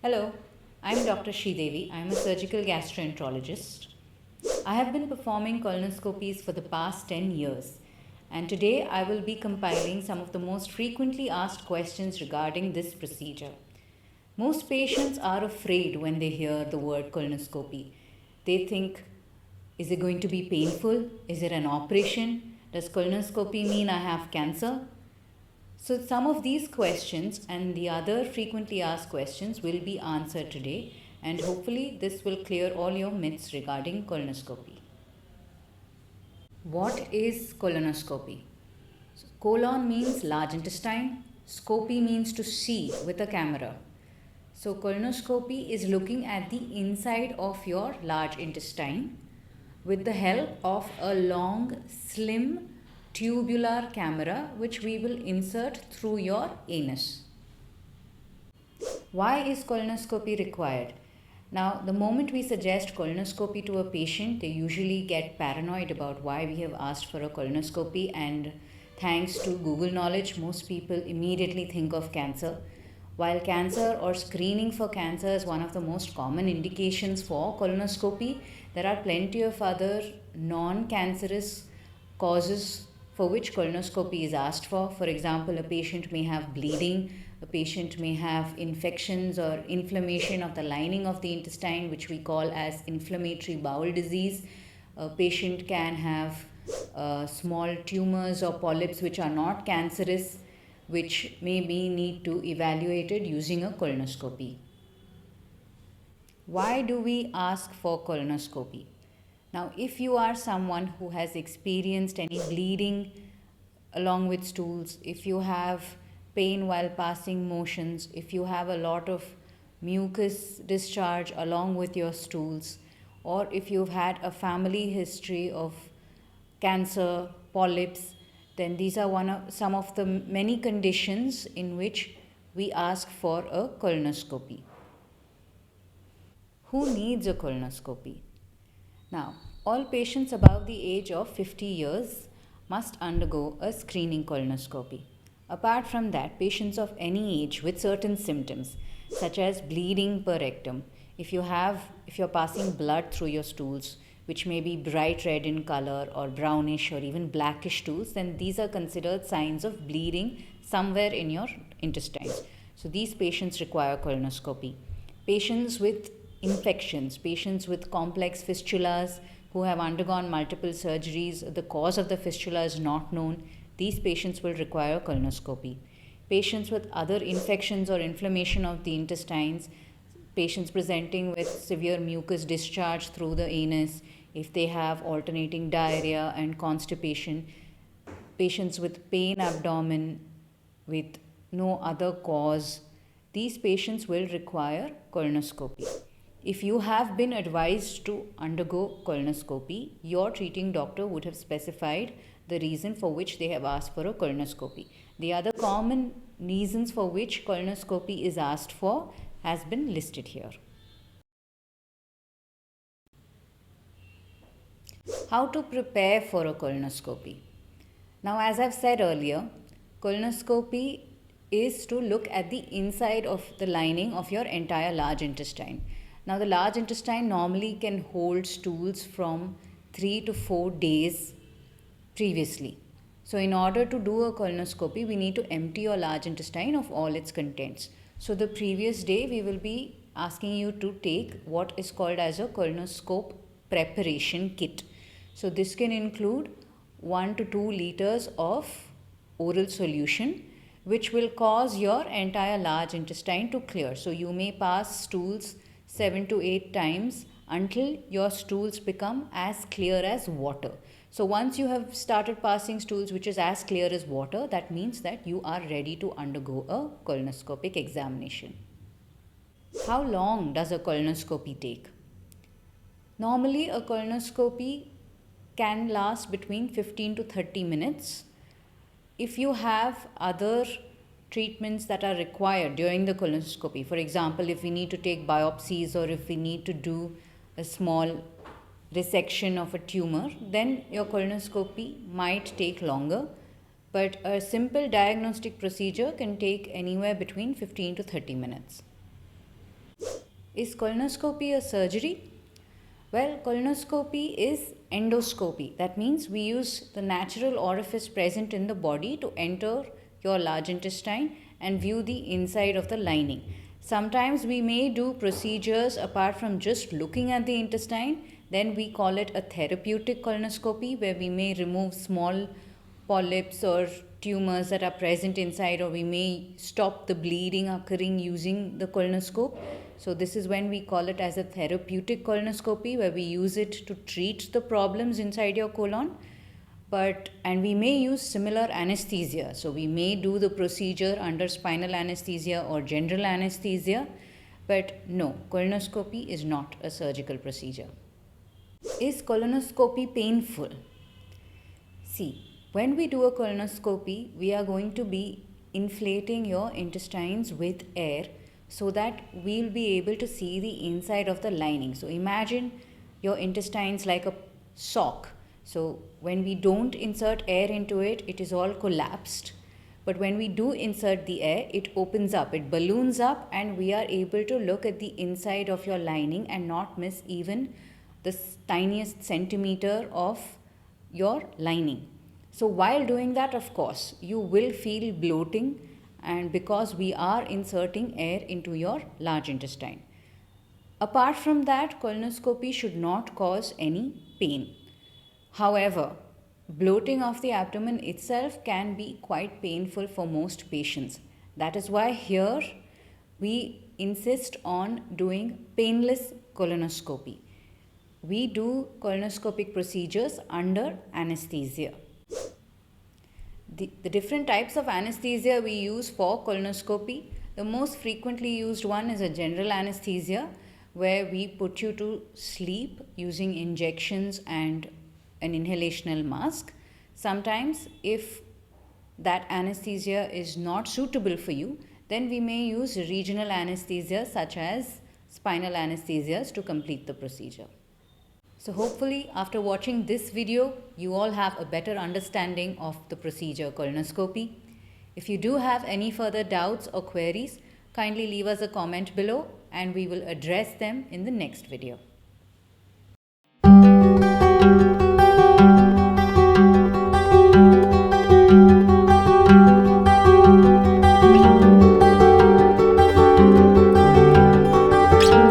Hello, I'm Dr. Shreedevi. I'm a surgical gastroenterologist. I have been performing colonoscopies for the past 10 years, and today I will be compiling some of the most frequently asked questions regarding this procedure. Most patients are afraid when they hear the word colonoscopy. They think, is it going to be painful? Is it an operation? Does colonoscopy mean I have cancer? So, some of these questions and the other frequently asked questions will be answered today, and hopefully, this will clear all your myths regarding colonoscopy. What is colonoscopy? So, colon means large intestine, scopy means to see with a camera. So, colonoscopy is looking at the inside of your large intestine with the help of a long, slim, tubular camera which we will insert through your anus. Why is colonoscopy required? Now, the moment we suggest colonoscopy to a patient, they usually get paranoid about why we have asked for a colonoscopy, and thanks to Google knowledge, most people immediately think of cancer. While cancer or screening for cancer is one of the most common indications for colonoscopy, there are plenty of other non-cancerous causes for which colonoscopy is asked for. For example, a patient may have bleeding, a patient may have infections or inflammation of the lining of the intestine, which we call as inflammatory bowel disease. A patient can have small tumors or polyps which are not cancerous, which may be need to evaluated using a colonoscopy. Why do we ask for colonoscopy? Now, if you are someone who has experienced any bleeding along with stools, if you have pain while passing motions, if you have a lot of mucus discharge along with your stools, or if you've had a family history of cancer, polyps, then these are some of the many conditions in which we ask for a colonoscopy. Who needs a colonoscopy? Now, all patients above the age of 50 years must undergo a screening colonoscopy. Apart from that, patients of any age with certain symptoms such as bleeding per rectum, if you're passing blood through your stools, which may be bright red in color or brownish or even blackish stools, then these are considered signs of bleeding somewhere in your intestines. So these patients require colonoscopy. Patients with infections, patients with complex fistulas who have undergone multiple surgeries, the cause of the fistula is not known, these patients will require colonoscopy. Patients with other infections or inflammation of the intestines, patients presenting with severe mucus discharge through the anus, if they have alternating diarrhea and constipation, patients with pain abdomen with no other cause, these patients will require colonoscopy. If you have been advised to undergo colonoscopy, your treating doctor would have specified the reason for which they have asked for a colonoscopy. The other common reasons for which colonoscopy is asked for has been listed here. How to prepare for a colonoscopy? Now, as I've said earlier, colonoscopy is to look at the inside of the lining of your entire large intestine. Now, the large intestine normally can hold stools from 3 to 4 days previously. So, in order to do a colonoscopy, we need to empty your large intestine of all its contents. So, the previous day, we will be asking you to take what is called as a colonoscope preparation kit. So, this can include 1 to 2 liters of oral solution, which will cause your entire large intestine to clear. So, you may pass stools 7 to 8 times until your stools become as clear as water. So once you have started passing stools which is as clear as water, that means that you are ready to undergo a colonoscopic examination. How long does a colonoscopy take? Normally, a colonoscopy can last between 15 to 30 minutes. If you have other treatments that are required during the colonoscopy, for example, if we need to take biopsies or if we need to do a small resection of a tumor, then your colonoscopy might take longer, but a simple diagnostic procedure can take anywhere between 15 to 30 minutes. Is colonoscopy a surgery? Well, colonoscopy is endoscopy. That means we use the natural orifice present in the body to enter your large intestine and view the inside of the lining. Sometimes we may do procedures apart from just looking at the intestine. Then we call it a therapeutic colonoscopy, where we may remove small polyps or tumors that are present inside, or we may stop the bleeding occurring using the colonoscope. So this is when we call it as a therapeutic colonoscopy, where we use it to treat the problems inside your colon. And we may use similar anesthesia. So we may do the procedure under spinal anesthesia or general anesthesia. But no, colonoscopy is not a surgical procedure. Is colonoscopy painful? See, when we do a colonoscopy, we are going to be inflating your intestines with air so that we'll be able to see the inside of the lining. So imagine your intestines like a sock. So when we don't insert air into it, it is all collapsed. But when we do insert the air, it opens up, it balloons up, and we are able to look at the inside of your lining and not miss even the tiniest centimeter of your lining. So while doing that, of course, you will feel bloating, and because we are inserting air into your large intestine. Apart from that, colonoscopy should not cause any pain. However, bloating of the abdomen itself can be quite painful for most patients. That is why here we insist on doing painless colonoscopy. We do colonoscopic procedures under anesthesia. The different types of anesthesia we use for colonoscopy, the most frequently used one is a general anesthesia, where we put you to sleep using injections and an inhalational mask. Sometimes if that anesthesia is not suitable for you, then we may use regional anesthesia such as spinal anesthesias to complete the procedure. So hopefully after watching this video, you all have a better understanding of the procedure colonoscopy. If you do have any further doubts or queries, kindly leave us a comment below and we will address them in the next video.